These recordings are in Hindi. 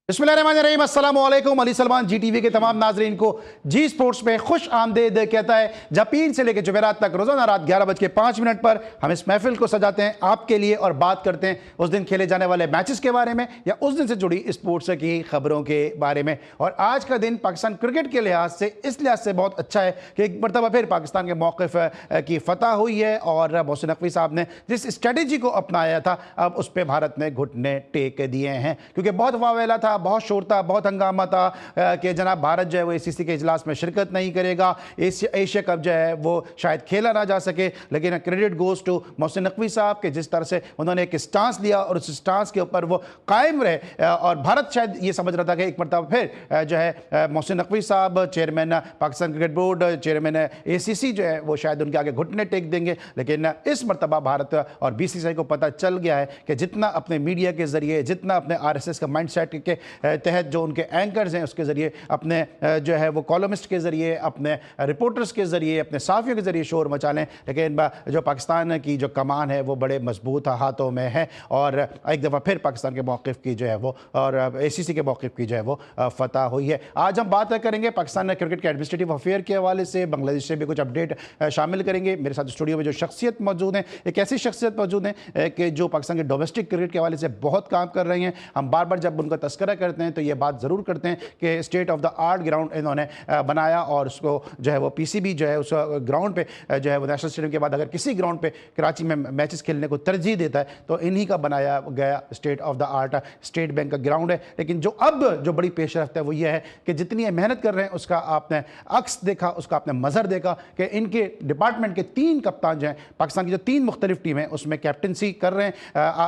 बिस्मिल्लाहिर्रहमानिर्रहीम, अस्सलामु अलैकुम। अली सलमान जी टीवी के तमाम नाजरीन को जी स्पोर्ट्स में खुश आमदेद कहता है। जब पीर से लेकर जुमेरात तक रोजाना रात 11:05 पर हम इस महफिल को सजाते हैं आपके लिए और बात करते हैं उस दिन खेले जाने वाले मैचेस के बारे में या उस दिन से जुड़ी स्पोर्ट्स की खबरों के बारे में। और आज का दिन पाकिस्तान क्रिकेट के लिहाज से इस लिहाज से बहुत अच्छा है कि एक मरतबा फिर पाकिस्तान के मौक़िफ़ की फतह हुई है और मोहसिन नकवी साहब ने जिस स्ट्रेटजी को अपनाया था अब उस पर भारत ने घुटने टेक दिए हैं, क्योंकि बहुत वावेला था, बहुत शोर था, बहुत हंगामा था कि जनाब भारत जो है वो ACC के इजलास में शिरकत नहीं करेगा, एशिया कप जो है वो शायद खेला ना जा सके। लेकिन credit goes to Mohsin Naqvi साहब के जिस तरह से उन्होंने एक स्टांस लिया और उस स्टांस के ऊपर वो कायम रहे और भारत शायद ये समझ रहा था कि एक मरतबा फिर जो है मोहसिन नकवी साहब chairman Pakistan cricket board, chairman ACC जो है वो शायद उनके आगे घुटने टेक देंगे। लेकिन इस मरतबा भारत और BCCI को पता चल गया है कि जितना अपने मीडिया के जरिए, जितना अपने RSS का माइंड सेट के तहत जो उनके एंकर्स हैं उसके ज़रिए, अपने जो है वो कॉलमिस्ट के ज़रिए, अपने रिपोर्टर्स के ज़रिए, अपने साफ़ियों के ज़रिए शोर मचा लें, लेकिन जो पाकिस्तान की जो कमान है वो बड़े मजबूत हाथों में है और एक दफ़ा फिर पाकिस्तान के मौक़िफ़ की जो है वो और ACC के मौक़िफ़ की जो है वो फतह हुई है। आज हम बात करेंगे पाकिस्तान क्रिकेट के एडमिनिस्ट्रेटिव अफेयर के हवाले से, बांग्लादेश से भी कुछ अपडेट शामिल करेंगे। मेरे साथ स्टूडियो में जो शख्सियत मौजूद हैं, एक ऐसी शख्सियत मौजूद है कि जो पाकिस्तान के डोमेस्टिक क्रिकेट के हवाले से बहुत काम कर रही हैं। हम बार बार जब उनका तस्करा करते हैं तो ये बात ज़रूर करते हैं कि state of the art ground इन्होंने बनाया और उसको जो है वो PCB जो है उस ग्राउंड पे जो है वो नेशनल स्टेडियम के बाद अगर किसी ग्राउंड पे कराची में मैचेस खेलने को तरजीह देता है तो इन्हीं का बनाया गया state of the art state bank का ग्राउंड है। लेकिन जो अब जो बड़ी पेशरफ्त है वो ये है कि जितनी ये मेहनत कर रहे हैं उसका आपने अक्स देखा, उसका आपने मज़र देखा कि इनके डिपार्टमेंट के 3 कप्तान जो हैं, पाकिस्तान की जो 3 मुख्तलिफ टीमें उसमें कैप्टनसी कर रहे हैं।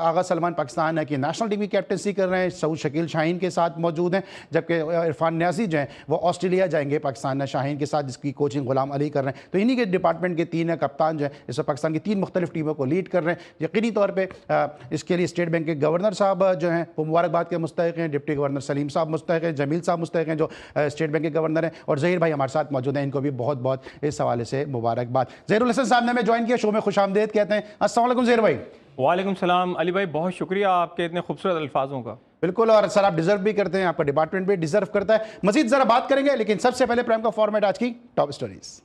आगा सलमान पाकिस्तान की नेशनल टीम की कैप्टनसी कर रहे हैं, सऊद शकील शाहीन के साथ मौजूद हैं, जबकि इरफान न्याजी जो हैं वो ऑस्ट्रेलिया जाएंगे पाकिस्तान शाहीन के साथ, जिसकी कोचिंग गुलाम अली कर रहे हैं। तो इन्हीं के डिपार्टमेंट के 3 कप्तान जो हैं इस वक्त पाकिस्तान की 3 मुख्तलिफ टीमों को लीड कर रहे हैं। यकीनी तौर पर इसके लिए स्टेट बैंक के गवर्नर साहब जो हैं वो मुबारकबाद के मुस्तहिक हैं, डिप्टी गवर्नर सलीम साहब मुस्तहिक हैं, जमील साहब मुस्तहिक हैं जो स्टेट बैंक के गवर्नर हैं, और ज़हीर भाई हमारे साथ मौजूद हैं, इनको भी बहुत बहुत इस हवाले से मुबारकबाद। ज़हीरुल हसन साहब ने हमें ज्वाइन किया, शो में खुश आमदेद कहते हैं। अस्सलाम वालेकुम ज़हीर भाई। वालेकुम सलाम अली भाई, बहुत शुक्रिया आपके इतने खूबसूरत अल्फाजों का। बिल्कुल, और सर आप डिजर्व भी करते हैं, आपका डिपार्टमेंट भी डिजर्व करता है। मजीद जरा बात करेंगे, लेकिन सबसे पहले प्राइम का फॉर्मेट आज की टॉप स्टोरीज।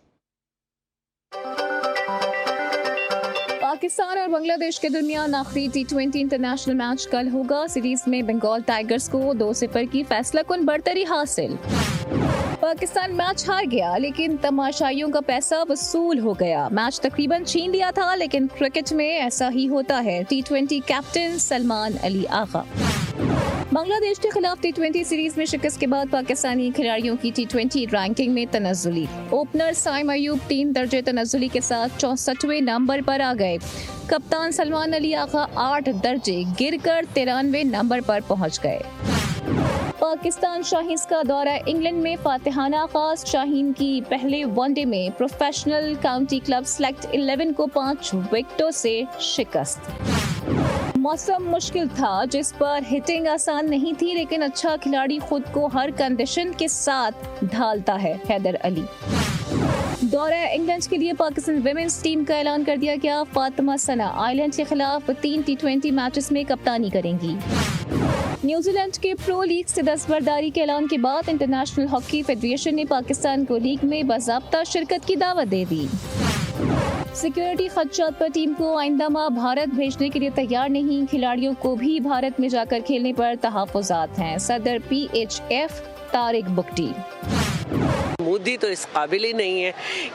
पाकिस्तान और बांग्लादेश के दरमियान आखिरी T20 इंटरनेशनल मैच कल होगा। सीरीज में बंगाल टाइगर्स को 2-0 की फैसलाकुन बढ़तरी हासिल। पाकिस्तान मैच हार गया लेकिन तमाशाइयों का पैसा वसूल हो गया। मैच तकरीबन छीन लिया था, लेकिन क्रिकेट में ऐसा ही होता है। T20 captain Salman Ali Agha. बांग्लादेश के खिलाफ T20 सीरीज में शिकस्त के बाद पाकिस्तानी खिलाड़ियों की T20 रैंकिंग में तनज़्ज़ुली। ओपनर साइम अयूब 3 दर्जे तनज़्ज़ुली के साथ 64वें नंबर पर आ गए। कप्तान सलमान अली आगा 8 दर्जे गिरकर 93वें नंबर पर पहुंच गए। पाकिस्तान शाहीन का दौरा इंग्लैंड में फातिहाना आगाज। शाहीन की पहले वनडे में प्रोफेशनल काउंटी क्लब सेलेक्ट 11 को 5 विकेटों से शिकस्त। मौसम मुश्किल था जिस पर हिटिंग आसान नहीं थी, लेकिन अच्छा खिलाड़ी खुद को हर कंडीशन के साथ ढालता है। हैदर अली। दौरा इंग्लैंड के लिए पाकिस्तान विमेंस टीम का ऐलान कर दिया गया। फातिमा सना आयरलैंड के खिलाफ 3 T20 मैचेस में कप्तानी करेंगी। न्यूजीलैंड के प्रो लीग से दस्तबरदारी के ऐलान के बाद इंटरनेशनल हॉकी फेडरेशन ने पाकिस्तान को लीग में बाज़ाब्ता शिरकत की दावत दे दी। सिक्योरिटी खदशात पर टीम को आइंदा माह भारत भेजने के लिए तैयार नहीं। खिलाड़ियों को भी भारत में जाकर खेलने पर तहफ़्फ़ुज़ात हैं। सदर PHF तारिक बुकटी। मोदी तो इस काबिल ही नहीं है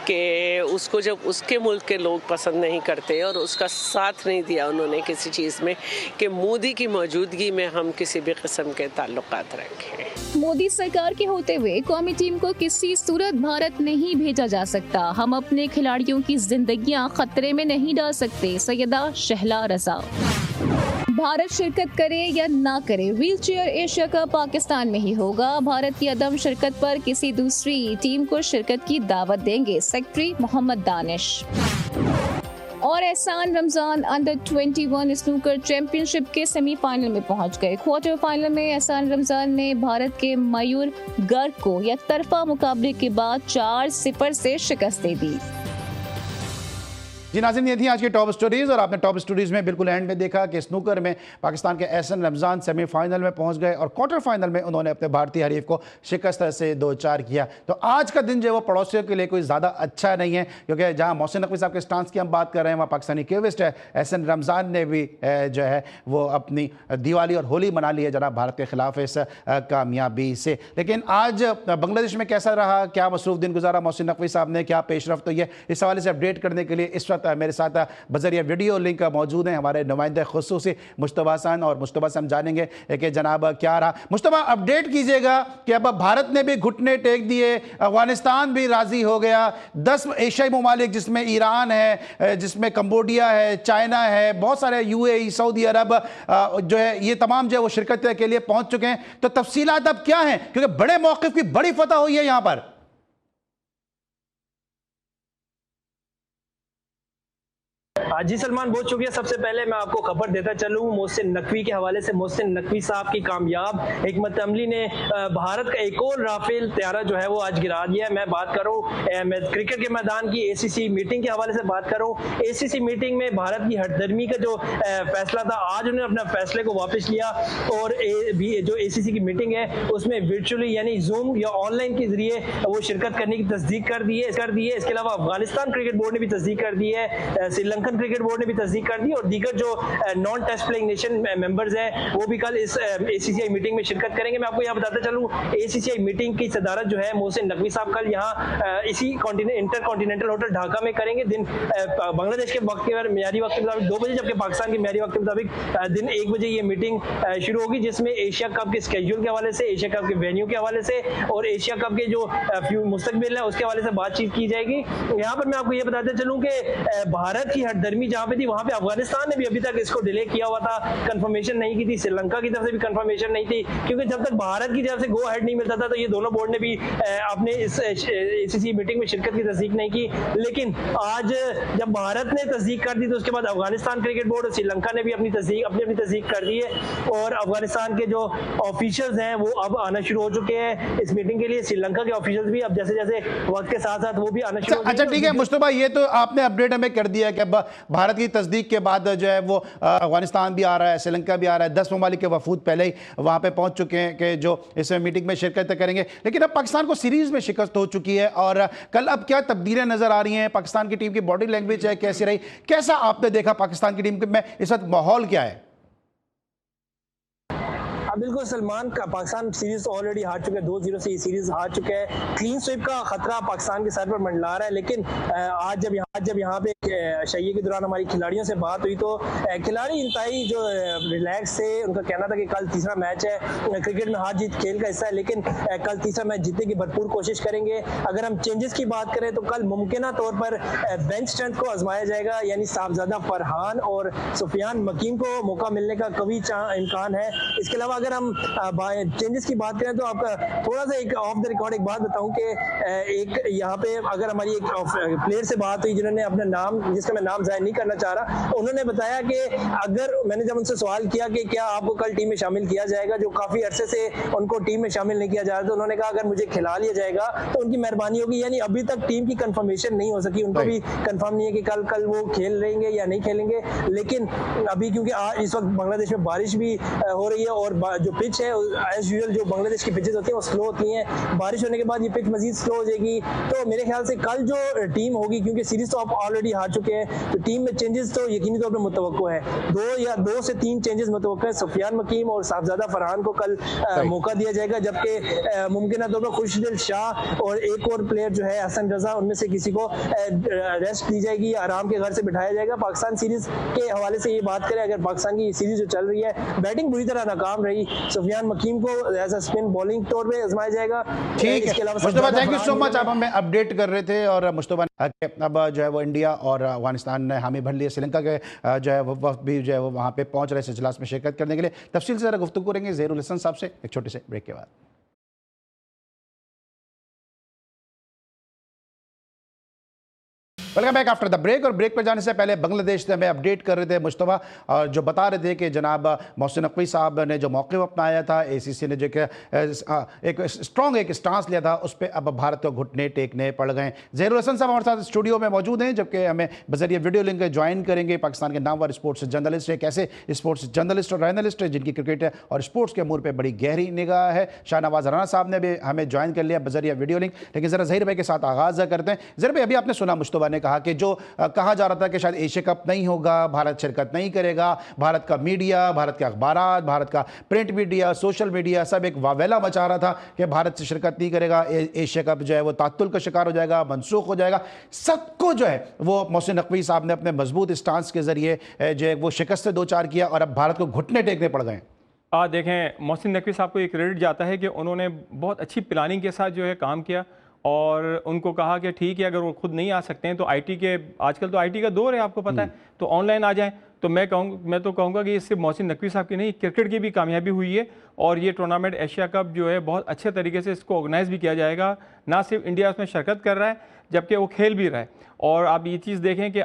कि उसको जब उसके मुल्क के लोग पसंद नहीं करते और उसका साथ नहीं दिया उन्होंने किसी चीज़ में, कि मोदी की मौजूदगी में हम किसी भी किस्म के ताल्लुकात रखें। मोदी सरकार के होते हुए कौमी टीम को किसी सूरत भारत नहीं भेजा जा सकता। हम अपने खिलाड़ियों की जिंदगियां खतरे में नहीं डाल सकते। सैयदा शहला रजा। भारत शिरकत करे या ना करे, व्हीलचेयर एशिया कप पाकिस्तान में ही होगा। भारत की अदम शिरकत पर किसी दूसरी टीम को शिरकत की दावत देंगे सेक्रेटरी मोहम्मद दानिश। और एहसान रमजान अंडर 21 स्नूकर चैंपियनशिप के सेमीफाइनल में पहुंच गए। क्वार्टर फाइनल में एहसान रमजान ने भारत के मयूर गर्ग को एकतरफा मुकाबले के बाद 4-0 से शिकस्त दे दी। जी नाज़रीन, ये थी आज की टॉप स्टोरीज, और आपने टॉप स्टोरीज में बिल्कुल एंड में देखा कि स्नूकर में पाकिस्तान के एहसन रमज़ान सेमीफाइनल में पहुंच गए और क्वार्टर फाइनल में उन्होंने अपने भारतीय हरीफ को शिकस्त से 2-4 किया। तो आज का दिन जो है वो पड़ोसियों के लिए कोई ज़्यादा अच्छा नहीं है, क्योंकि जहां मोहसिन नकवी साहब के स्टांस की हम बात कर रहे हैं, वहाँ पाकिस्तानी केविस्ट है एहसन रमज़ान ने भी जो है वो अपनी दिवाली और होली मना ली है जनाब भारत के खिलाफ इस कामयाबी से। लेकिन आज बांग्लादेश में कैसा रहा, क्या मसरूफ दिन गुजारा मोहसिन नकवी साहब ने, क्या पेशरफ हुई है, इस हवाले से अपडेट करने के लिए इस वक्त मेरे साथ बजरिया वीडियो लिंक मौजूद हैं हमारे नुमाइंदे खुसूसी मुश्तबा हसन, और मुश्तबा से हम जानेंगे कि जनाब क्या रहा। मुश्तबा, अपडेट कीजिएगा कि अब भारत ने भी घुटने टेक दिए, अफगानिस्तान भी राजी हो गया, 10 एशियाई ममालिक जिसमें ईरान है, जिसमें कंबोडिया है, चाइना है, बहुत सारे UAE, सऊदी अरब जो है, ये तमाम जो है वो शिरकत के लिए पहुंच चुके हैं। तो तफसीलात अब क्या हैं, क्योंकि बड़े मौक़िफ़ की बड़ी फतह हुई है यहां पर। जी सलमान, बहुत शुक्रिया। सबसे पहले मैं आपको खबर देता चलूं मोहसिन नकवी के हवाले से। मोहसिन नकवी साहब की कामयाब हिकमत अमली ने भारत का एक और राफेल तैयारा जो है वो आज गिरा दिया है। मैं बात करूं क्रिकेट के मैदान की ACC मीटिंग के हवाले से बात करूं। ACC मीटिंग में भारत की हटदर्मी का जो फैसला था, आज उन्होंने अपने फैसले को वापस लिया और जो ACC की मीटिंग है उसमें वर्चुअली यानी जूम या ऑनलाइन के जरिए वो शिरकत करने की तस्दीक कर दी है। इसके अलावा अफगानिस्तान क्रिकेट बोर्ड ने भी तस्दीक कर दी है, श्रीलंकन क्रिकेट बोर्ड ने भी तस्दीक कर दी, और दीगर जो non test playing nation members हैं वो भी कल इस ACCI मीटिंग में शिरकत करेंगे। मैं आपको यहाँ बताता चलूँ, ACCI मीटिंग की सदारत जो है मोहसिन नकवी साहब कल यहाँ इसी इंटर कॉन्टिनेंटल होटल ढाका में करेंगे। दिन बांग्लादेश के वक्त के मियादी वक्त के मुताबिक 2 बजे, जबकि पाकिस्तान के मियादी वक्त के मुताबिक दिन 1 बजे ये मीटिंग शुरू होगी, जिसमें एशिया कप के स्केड्यूल के हवाले से, एशिया कप के वेन्यू के हवाले से और एशिया कप के जो मुस्तकबिल है उसके हवाले से बातचीत की जाएगी। यहाँ पर मैं आपको ये बताते चलूँ कि भारत की हटदर्मी जहाँ पे थी वहां पे अफगानिस्तान ने भी अभी तक इसको डिले किया हुआ था, कंफर्मेशन नहीं की थी, श्रीलंका की तरफ से भी कंफर्मेशन नहीं थी, क्योंकि जब तक भारत की तरफ से गो अहेड नहीं मिलता था तो ये दोनों बोर्ड ने भी अपने इस ACC मीटिंग में शिरकत की तस्दीक नहीं की। लेकिन आज जब भारत ने तस्दीक कर दी तो उसके बाद अफगानिस्तान क्रिकेट बोर्ड और श्रीलंका ने भी अपनी तस्दीक कर दी है, और अफगानिस्तान के जो ऑफिशियल्स हैं वो अब आना शुरू हो चुके हैं इस मीटिंग के लिए। श्रीलंका के ऑफिशियल्स भी अब जैसे जैसे वक्त के साथ साथ वो भी आना शुरू। अच्छा ठीक है मुश्तबा, ये तो आपने अपडेट हमें कर दिया कि भारत की तस्दीक के बाद जो है वो अफगानिस्तान भी आ रहा है, श्रीलंका भी आ रहा है, 10 ममालिक के वफूद पहले ही वहां पे पहुंच चुके हैं कि जो इस मीटिंग में शिरकत करेंगे। लेकिन अब पाकिस्तान को सीरीज में शिकस्त हो चुकी है, और कल अब क्या तब्दीलियां नजर आ रही हैं, पाकिस्तान की टीम की बॉडी लैंग्वेज है कैसी रही, कैसा आपने देखा पाकिस्तान की टीम में इस वक्त माहौल क्या है? बिल्कुल सलमान, का पाकिस्तान सीरीज ऑलरेडी हार चुका है, 2-0 से ये सीरीज हार चुका है। क्लीन स्वीप का खतरा पाकिस्तान के सर पर मंडला रहा है। लेकिन आज जब यहाँ पे शैये के दौरान हमारी खिलाड़ियों से बात हुई तो खिलाड़ी इंतहाई जो रिलैक्स थे। उनका कहना था कि कल तीसरा मैच है, क्रिकेट में हार जीत खेल का हिस्सा है, लेकिन कल तीसरा मैच जीतने की भरपूर कोशिश करेंगे। अगर हम चेंजेस की बात करें तो कल मुमकिन तौर पर बेंच स्ट्रेंथ को आजमाया जाएगा, यानी साहबजादा फरहान और सुफियान मकीम को मौका मिलने का कभी इम्कान है। इसके अलावा अगर हम चेंजेस की बात करें तो आपका थोड़ा सा एक ऑफ द रिकॉर्ड एक बात बताऊं कि एक यहाँ पे अगर हमारी एक प्लेयर से बात हुई जिन्होंने अपना नाम, जिसका मैं नाम जाहिर नहीं करना चाह रहा, उन्होंने बताया कि अगर मैंने जब उनसे सवाल किया कि क्या आपको कल टीम में शामिल किया जाएगा, जो काफी अरसे से उनको टीम में शामिल नहीं किया जा रहा, तो उन्होंने कहा अगर मुझे खिला लिया जाएगा तो उनकी मेहरबानी होगी। यानी अभी तक टीम की कंफर्मेशन नहीं हो सकी, उनको भी कंफर्म नहीं है कि कल वो खेल लेंगे या नहीं खेलेंगे। लेकिन अभी क्योंकि इस वक्त बांग्लादेश में बारिश भी हो रही है और जो पिच है एज यूजुअल जो बांग्लादेश की पिचेस होती हैं वो स्लो होती हैं, बारिश होने के बाद ये पिच मजीद स्लो हो जाएगी। तो मेरे ख्याल से कल जो टीम होगी, क्योंकि सीरीज तो आप ऑलरेडी हार चुके हैं, तो टीम में चेंजेस तो यकीनी तौर पर मुतवक्को है। 2 से 3 चेंजेस मुतवक्को है। सुफियान मकीम और साहबजादा फरहान को कल मौका दिया जाएगा, जबकि मुमकिन तौर पर खुशदिल शाह और एक और प्लेयर जो है हसन रजा, उनमें से किसी को रेस्ट दी जाएगी, आराम के घर से बिठाया जाएगा। पाकिस्तान सीरीज के हवाले से ये बात करें, अगर पाकिस्तान की सीरीज जो चल रही है, बैटिंग बुरी तरह नाकाम रही, सुफियान मकीम को एज अ स्पिन बॉलिंग तौर पे आजमाया जाएगा। ठीक है Mushtaba, thank you so much, आप हमें अपडेट कर रहे थे। और मुश्तबा अब जो है वो इंडिया और अफगानिस्तान ने हामी भर लिए, श्रीलंका के जो है वो वक्त भी जो है वो वहाँ पे पहुँच रहे इस इजलास में शिरकत करने के लिए। तफसील से ज़रा गुफ्तगू करेंगे ज़हीरुल हसन साहब से एक छोटे से ब्रेक के बाद। Welcome back after the break. और ब्रेक पर जाने से पहले बांग्लादेश से हमें अपडेट कर रहे थे मुश्तबा, और जो बता रहे थे कि जनाब मोहसिन नकवी साहब ने जो मौक़िफ़ अपनाया था, ACC ने जो एक स्ट्रॉन्ग एक स्टांस लिया था, उस पर अब भारत को घुटने टेकने पड़ गए। ज़हीरुल हसन साहब हमारे साथ स्टूडियो में मौजूद हैं, जबकि हमें बज़रिए वीडियो लिंक ज्वाइन करेंगे। पाकिस्तान के नामवर स्पोर्ट्स जर्नलिस्ट है, कैसे स्पोर्ट्स जर्नलिस्ट और एनालिस्ट है जिनकी क्रिकेट और स्पोर्ट्स के अमूर पर बड़ी गहरी निगाह है। शाहनवाज राना साहब ने भी हमें ज्वाइन कर लिया बज़रिए वीडियो लिंक। लेकिन ज़रा ज़हीर भाई के साथ आगाज़ करते हैं। ज़हीर भाई, अभी आपने सुना मुश्तबा ने कहा कि जो कहा जा रहा था कि शायद एशिया कप नहीं होगा, भारत शिरकत नहीं करेगा, भारत का मीडिया, भारत के अखबारात, भारत का प्रिंट मीडिया, सोशल मीडिया सब एक वावेला मचा रहा था कि भारत से शिरकत नहीं करेगा, एशिया कप जो है वो तात्तुल का शिकार हो जाएगा, मनसूख हो जाएगा। सबको जो है वो मोहसिन नकवी साहब ने अपने मजबूत स्टांस के जरिए जो है वो शिकस्त से दो चार किया और अब भारत को घुटने टेकने पड़ गए। देखें, मोहसिन नकवी साहब को ये क्रेडिट जाता है कि उन्होंने बहुत अच्छी प्लानिंग के साथ जो है काम किया और उनको कहा कि ठीक है, अगर वो खुद नहीं आ सकते हैं तो आईटी के, आजकल तो आईटी का दौर है आपको पता है, तो ऑनलाइन आ जाएं। तो मैं तो कहूँगा कि इससे मोहसिन नकवी साहब की नहीं, क्रिकेट की भी कामयाबी हुई है। और ये टूर्नामेंट एशिया कप जो है बहुत अच्छे तरीके से इसको ऑर्गेनाइज़ भी किया जाएगा। ना सिर्फ इंडिया उसमें शिरकत कर रहा है, जबकि वो खेल भी रहा है। और आप ये चीज़ देखें कि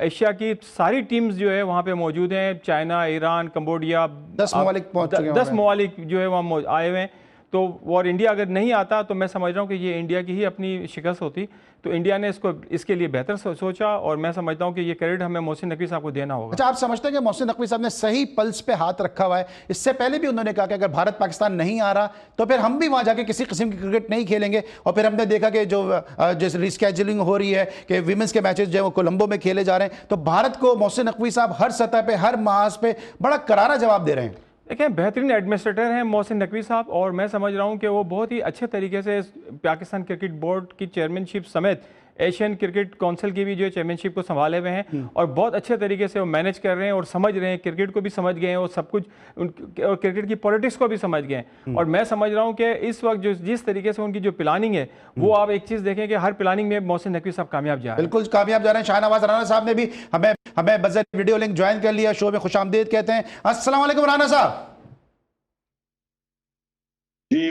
एशिया की सारी टीम्स जो है वहाँ पे मौजूद हैं, चाइना, ईरान, कंबोडिया, 10 ममालिक पहुँच चुके हैं, 10 ममालिक जो है वहाँ आए हुए हैं। तो और इंडिया अगर नहीं आता तो मैं समझ रहा हूँ कि ये इंडिया की ही अपनी शिकस्त होती। तो इंडिया ने इसके लिए बेहतर सोचा और मैं समझता हूँ कि ये क्रेडिट हमें मोहसिन नकवी साहब को देना होगा। अच्छा, आप समझते हैं कि मोहसिन नकवी साहब ने सही पल्स पे हाथ रखा हुआ है? इससे पहले भी उन्होंने कहा कि अगर भारत पाकिस्तान नहीं आ रहा तो फिर हम भी वहां जाके किसी किस्म की क्रिकेट नहीं खेलेंगे। और फिर हमने देखा कि जो जैसे रिस्केजुलिंग हो रही है कि विमेंस के मैचेस जो है वो कोलंबो में खेले जा रहे हैं, तो भारत को मोहसिन नकवी साहब हर सतह पे, हर महाज पे बड़ा करारा जवाब दे रहे हैं। देखिए, बेहतरीन एडमिनिस्ट्रेटर हैं मोहसिन नकवी साहब, और मैं समझ रहा हूं कि वो बहुत ही अच्छे तरीके से पाकिस्तान क्रिकेट बोर्ड की चेयरमैनशिप समेत एशियन क्रिकेट काउंसिल की भी जो चेयरमैनशिप को संभाले हुए हैं और बहुत अच्छे तरीके से वो मैनेज कर रहे हैं और समझ रहे हैं, क्रिकेट को भी समझ गए हैं और सब कुछ और क्रिकेट की पॉलिटिक्स को भी समझ गए हैं। और मैं समझ रहा हूं कि इस वक्त जो जिस तरीके से उनकी जो प्लानिंग है वो आप एक चीज़ देखें कि हर प्लानिंग में मोहसिन नकवी साहब कामयाब जा रहे हैं। बिल्कुल कामयाब जा रहे हैं। शाहनवाज राना साहब ने भी हमें बज़र वीडियो लिंक ज्वाइन कर लिया, शो में खुशामदीद कहते हैं। अस्सलाम वालेकुम राना साहब। जी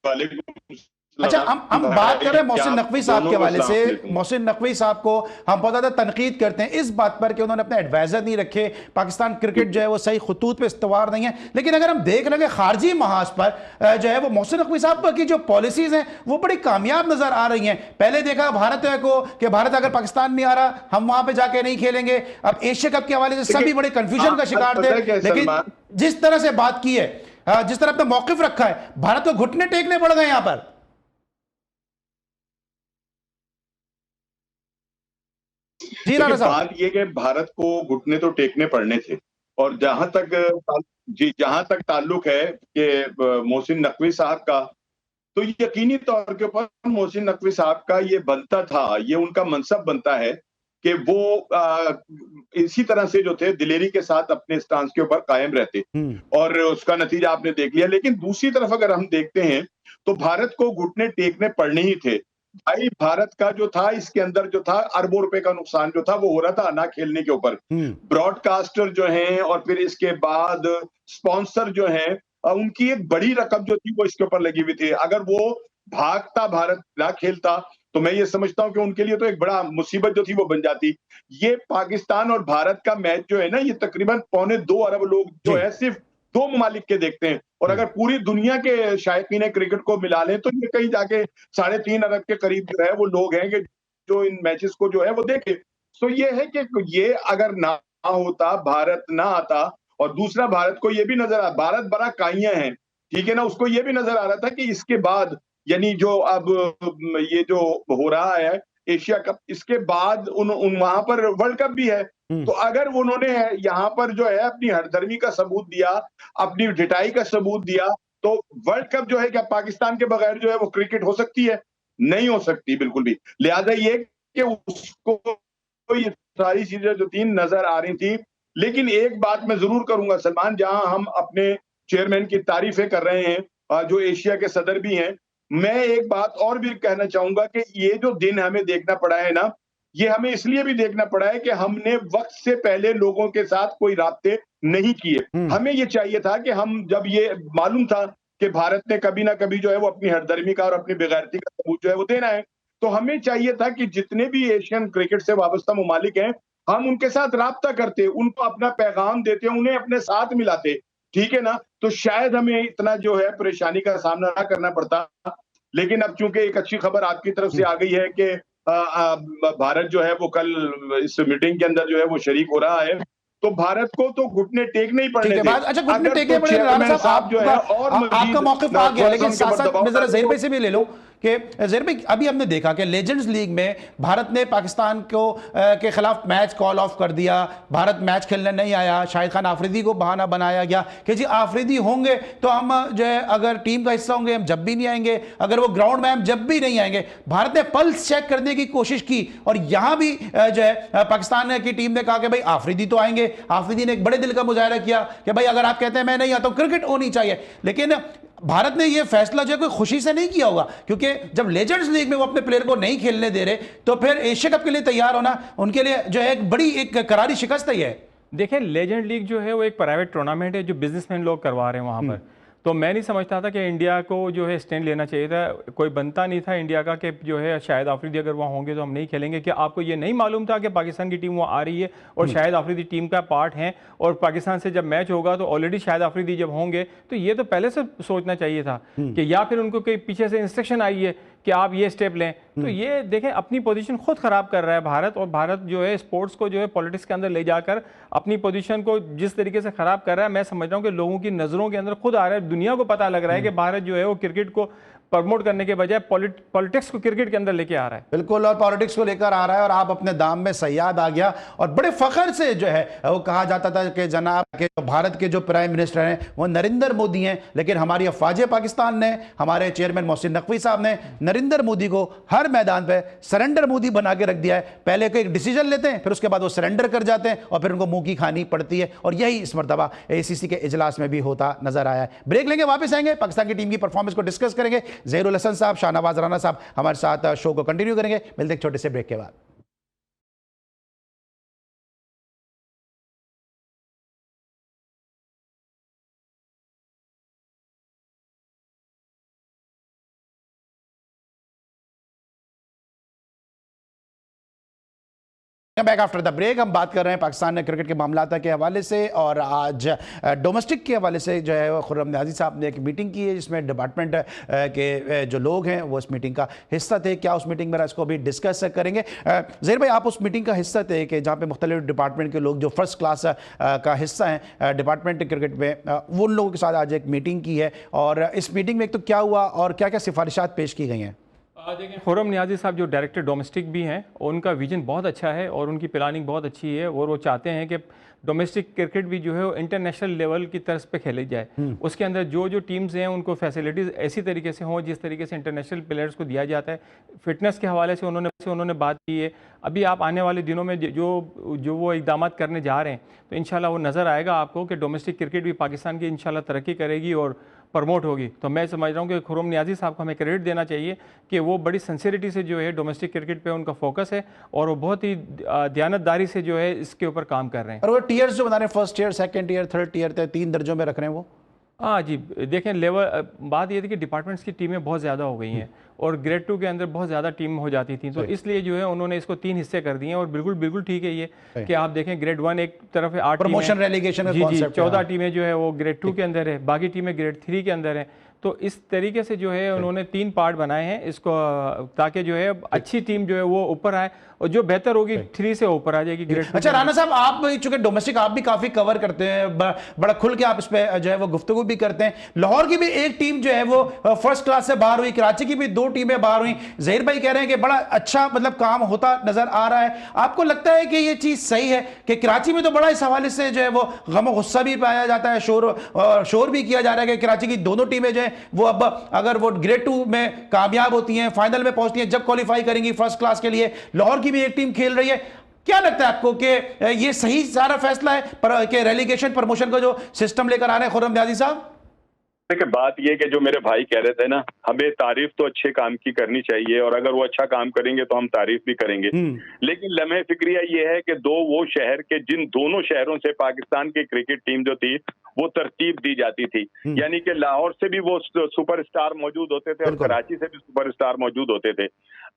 वालेकुम। अच्छा, हम बात कर रहे हैं मोहसिन नकवी साहब के हवाले से। मोहसिन नकवी साहब को हम बहुत ज़्यादा तनकीद करते हैं इस बात पर कि उन्होंने अपने एडवाइज़र नहीं रखे, पाकिस्तान क्रिकेट जो है वो सही खतूत पे इस्तवार नहीं है। लेकिन अगर हम देख रहे हैं कि खारजी महाज पर जो है वो मोहसिन नकवी साहब की जो पॉलिसीज़ हैं वो बड़ी कामयाब नज़र आ रही हैं। पहले देखा भारत को कि भारत अगर पाकिस्तान नहीं आ रहा हम वहाँ पर जाके नहीं खेलेंगे। अब एशिया कप के हवाले से सभी बड़े कन्फ्यूजन का शिकार थे, लेकिन जिस तरह से बात की है, जिस तरह अपना मौक़िफ़ रखा है, भारत को घुटने टेकने पड़ गए यहाँ पर। जी राणा साहब, बात ये कि भारत को घुटने तो टेकने पड़ने थे। और जहां तक ताल्लुक है कि मोहसिन नकवी साहब का, तो यकीनी तौर के ऊपर मोहसिन नकवी साहब का ये बनता था, ये उनका मनसब बनता है कि वो इसी तरह से जो थे दिलेरी के साथ अपने स्टांस के ऊपर कायम रहते, और उसका नतीजा आपने देख लिया। लेकिन दूसरी तरफ अगर हम देखते हैं तो भारत को घुटने टेकने पड़ने ही थे। भाई, भारत का जो था, इसके अंदर जो था अरबों रुपए का नुकसान जो था वो हो रहा था ना खेलने के ऊपर। ब्रॉडकास्टर जो हैं और फिर इसके बाद स्पॉन्सर जो हैं, उनकी एक बड़ी रकम जो थी वो इसके ऊपर लगी हुई थी। अगर वो भागता, भारत ना खेलता, तो मैं ये समझता हूं कि उनके लिए तो एक बड़ा मुसीबत जो थी वो बन जाती। ये पाकिस्तान और भारत का मैच जो है ना, ये तकरीबन 2.25 अरब लोग जो है सिर्फ 2 ममालिक के देखते हैं, और अगर पूरी दुनिया के शायकीन क्रिकेट को मिला लें तो ये कहीं जाके 3.5 अरब के करीब जो है वो लोग हैं कि जो इन मैचेस को जो है वो देखे। तो ये है कि ये अगर ना होता, भारत ना आता, और दूसरा भारत को ये भी नजर आ, भारत बड़ा काइयां है, ठीक है ना, उसको ये भी नजर आ रहा था कि इसके बाद यानी जो अब ये जो हो रहा है एशिया कप, इसके बाद वहां पर वर्ल्ड कप भी है। तो अगर उन्होंने यहाँ पर जो है अपनी हरदर्मी का सबूत दिया, अपनी ढिठाई का सबूत दिया, तो वर्ल्ड कप जो है क्या पाकिस्तान के बगैर जो है वो क्रिकेट हो सकती है? नहीं हो सकती बिल्कुल भी। लिहाजा ये कि उसको ये सारी चीजें जो तीन नजर आ रही थी। लेकिन एक बात मैं जरूर करूंगा सलमान, जहां हम अपने चेयरमैन की तारीफें कर रहे हैं, जो एशिया के सदर भी हैं, मैं एक बात और भी कहना चाहूंगा कि ये जो दिन हमें देखना पड़ा है ना, ये हमें इसलिए भी देखना पड़ा है कि हमने वक्त से पहले लोगों के साथ कोई राब्ते नहीं किए। हमें ये चाहिए था कि हम, जब ये मालूम था कि भारत ने कभी ना कभी जो है वो अपनी हरदर्मी का और अपनी बेगैरती का सबूत जो है वो देना है, तो हमें चाहिए था कि जितने भी एशियन क्रिकेट से वाबस्ता ममालिक हैं, हम उनके साथ राब्ता करते, उनको अपना पैगाम देते, उन्हें अपने साथ मिलाते, ठीक है ना? तो शायद हमें इतना जो है परेशानी का सामना ना करना पड़ता। लेकिन अब चूंकि एक अच्छी खबर आपकी तरफ से आ गई है कि भारत जो है वो कल इस मीटिंग के अंदर जो है वो शरीक हो रहा है, तो भारत को तो घुटने टेकने ही ठीक पड़ने है थे। बात, अच्छा घुटने अगर टेकने तो पड़े, राणा चेयरमैन साहब जो है और आपका मौक़िफ़ आ गया, लेकिन साथ साथ मैं जरा ज़हीर भाई से भी ले लूं कि ज़हीर भाई, अभी हमने देखा कि लेजेंड्स लीग में भारत ने पाकिस्तान को के खिलाफ मैच कॉल ऑफ कर दिया, भारत मैच खेलने नहीं आया, शाहिद खान आफरीदी को बहाना बनाया गया कि जी आफरीदी होंगे तो हम जो है अगर टीम का हिस्सा होंगे हम जब भी नहीं आएंगे, अगर वो ग्राउंड में हम जब भी नहीं आएंगे। भारत ने पल्स चेक करने की कोशिश की और यहां भी जो है पाकिस्तान की टीम ने कहा कि भाई आफरीदी तो आएंगे। आफरीदी ने एक बड़े दिल का मुजाहरा किया कि भाई अगर आप कहते हैं मैं नहीं आता हूं, क्रिकेट होनी चाहिए। लेकिन भारत ने यह फैसला जो है कोई खुशी से नहीं किया होगा, क्योंकि जब लेजेंड्स लीग में वो अपने प्लेयर को नहीं खेलने दे रहे तो फिर एशिया कप के लिए तैयार होना उनके लिए जो है एक बड़ी एक करारी शिकस्त है। देखिए लेजेंड लीग जो है वो एक प्राइवेट टूर्नामेंट है जो बिजनेसमैन लोग करवा रहे हैं वहाँ पर। तो मैं नहीं समझता था कि इंडिया को जो है स्टैंड लेना चाहिए था, कोई बनता नहीं था इंडिया का कि जो है शाहिद आफरीदी अगर वहाँ होंगे तो हम नहीं खेलेंगे। क्या आपको ये नहीं मालूम था कि पाकिस्तान की टीम वहाँ आ रही है और शाहिद आफरीदी टीम का पार्ट हैं, और पाकिस्तान से जब मैच होगा तो ऑलरेडी शाहिद आफरीदी जब होंगे तो ये तो पहले से सोचना चाहिए था कि, या फिर उनको कहीं पीछे से इंस्ट्रक्शन आई है कि आप ये स्टेप लें। तो ये देखें अपनी पोजीशन खुद खराब कर रहा है भारत, और भारत जो है स्पोर्ट्स को जो है पॉलिटिक्स के अंदर ले जाकर अपनी पोजीशन को जिस तरीके से खराब कर रहा है, मैं समझ रहा हूँ कि लोगों की नज़रों के अंदर खुद आ रहा है, दुनिया को पता लग रहा है कि भारत जो है वो क्रिकेट को प्रमोट करने के बजाय पॉलिटिक्स को क्रिकेट के अंदर लेके आ रहा है। बिल्कुल, और पॉलिटिक्स को लेकर आ रहा है, और आप अपने दाम में सयाद आ गया। और बड़े फख्र से जो है वो कहा जाता था कि जनाब के भारत के जो प्राइम मिनिस्टर हैं वो नरेंद्र मोदी हैं, लेकिन हमारी अफवाज पाकिस्तान ने, हमारे चेयरमैन मोहसिन नकवी साहब ने नरेंद्र मोदी को हर मैदान पर सरेंडर मोदी बना के रख दिया है। पहले कोई एक डिसीजन लेते हैं, फिर उसके बाद वो सरेंडर कर जाते हैं और फिर उनको मुंह की खानी पड़ती है, और यही इस मरतबा ACC के इजलास में भी होता नजर आया है। ब्रेक लेंगे, वापस आएंगे, पाकिस्तान की टीम की परफॉर्मेंस को डिस्कस करेंगे। ज़हीरुल हसन साहब, शाहनवाज राना साहब हमारे साथ शो को कंटिन्यू करेंगे। मिलते हैं छोटे से ब्रेक के बाद। बैक आफ्टर द ब्रेक हम बात कर रहे हैं पाकिस्तान क्रिकेट के मामलात के हवाले से, और आज डोमेस्टिक के हवाले से जो है खुर्रम नियाज़ी साहब ने एक मीटिंग की है जिसमें डिपार्टमेंट के जो लोग हैं वो इस मीटिंग का हिस्सा थे। क्या उस मीटिंग में इसको भी डिस्कस करेंगे। ज़हीर भाई, आप उस मीटिंग का हिस्सा थे कि जहाँ पे मुख्तलिफ डिपार्टमेंट के लोग जो फर्स्ट क्लास का हिस्सा हैं डिपार्टमेंट क्रिकेट में, वो उन लोगों के साथ आज एक मीटिंग की है, और इस मीटिंग में एक तो क्या हुआ और क्या क्या सिफारिशात पेश की गई हैं। देखिए खुर्रम नियाज़ी साहब जो डायरेक्टर डोमेस्टिक भी हैं, उनका विजन बहुत अच्छा है और उनकी प्लानिंग बहुत अच्छी है, और वो चाहते हैं कि डोमेस्टिक क्रिकेट भी जो है वो इंटरनेशनल लेवल की तर्ज पे खेली जाए। उसके अंदर जो जो टीम्स हैं उनको फैसिलिटीज़ ऐसी तरीके से हों जिस तरीके से इंटरनेशनल प्लेयर्स को दिया जाता है। फिटनेस के हवाले से उन्होंने बात की है। अभी आप आने वाले दिनों में जो वो इक़दाम करने जा रहे हैं तो इंशाल्लाह वो नज़र आएगा आपको कि डोमेस्टिक क्रिकेट भी पाकिस्तान की इंशाल्लाह तरक्की करेगी और प्रमोट होगी। तो मैं समझ रहा हूँ कि खुर्रम नियाज़ी साहब को हमें क्रेडिट देना चाहिए कि वो बड़ी सिंसियरिटी से जो है डोमेस्टिक क्रिकेट पे उनका फोकस है, और वो बहुत ही दयानतदारी से जो है इसके ऊपर काम कर रहे हैं। और वो टीयर्स जो बना रहे हैं, first tier, second tier, third tier, 3 दर्जों में रख रहे हैं वो। हाँ जी, देखें लेवल बात ये थी कि डिपार्टमेंट्स की टीमें बहुत ज़्यादा हो गई हैं और ग्रेड 2 के अंदर बहुत ज़्यादा टीम हो जाती थी, तो इसलिए जो है उन्होंने इसको 3 हिस्से कर दिए हैं। और बिल्कुल ठीक है ये कि आप देखें ग्रेड 1 एक तरफ है 8 प्रमोशन रेलीगेशन जी 14 टीमें जो है वो ग्रेड 2 के अंदर है, बाकी टीमें ग्रेड 3 के अंदर है। तो इस तरीके से जो है उन्होंने 3 पार्ट बनाए हैं इसको, ताकि जो है अच्छी टीम जो है वो ऊपर आए और जो बेहतर होगी 3 से ऊपर आ जाएगी ग्रेड 2। अच्छा राना साहब, आप चूंकि डोमेस्टिक आप भी काफी कवर करते हैं, बड़ा खुल के आप इस पे जो है वो गुफ्तगू भी करते हैं। लाहौर की भी एक टीम जो है वो फर्स्ट क्लास से बाहर हुई, कराची की भी 2 टीमें बाहर हुई। ज़हीर भाई कह रहे हैं कि बड़ा अच्छा मतलब काम होता नजर आ रहा है। आपको लगता है कि ये चीज सही है कि कराची में तो बड़ा इस हवाले से जो है वो गम गुस्सा भी पाया जाता है, शोर भी किया जा रहा है कि कराची की दोनों टीमें जो है वो अब अगर वो ग्रेड 2 में कामयाब होती हैं, फाइनल में पहुंचती हैं, जब क्वालिफाई करेंगी फर्स्ट क्लास के लिए, लाहौर की भी एक टीम खेल रही है। क्या लगता है आपको कि ये सही सारा फैसला है कि रेलीगेशन प्रमोशन का जो सिस्टम लेकर आ रहे हैं खुर्रम नियाज़ी साहब? देखिए बात ये कि जो मेरे भाई कह रहे थे ना, हमें तारीफ तो अच्छे काम की करनी चाहिए और अगर वो अच्छा काम करेंगे तो हम तारीफ भी करेंगे, लेकिन लम्हे फिक्रिया ये है कि वो शहर के जिन दोनों शहरों से पाकिस्तान की क्रिकेट टीम जो थी वो तरतीब दी जाती थी। यानी कि लाहौर से भी वो सुपरस्टार मौजूद होते थे और कराची से भी सुपरस्टार मौजूद होते थे।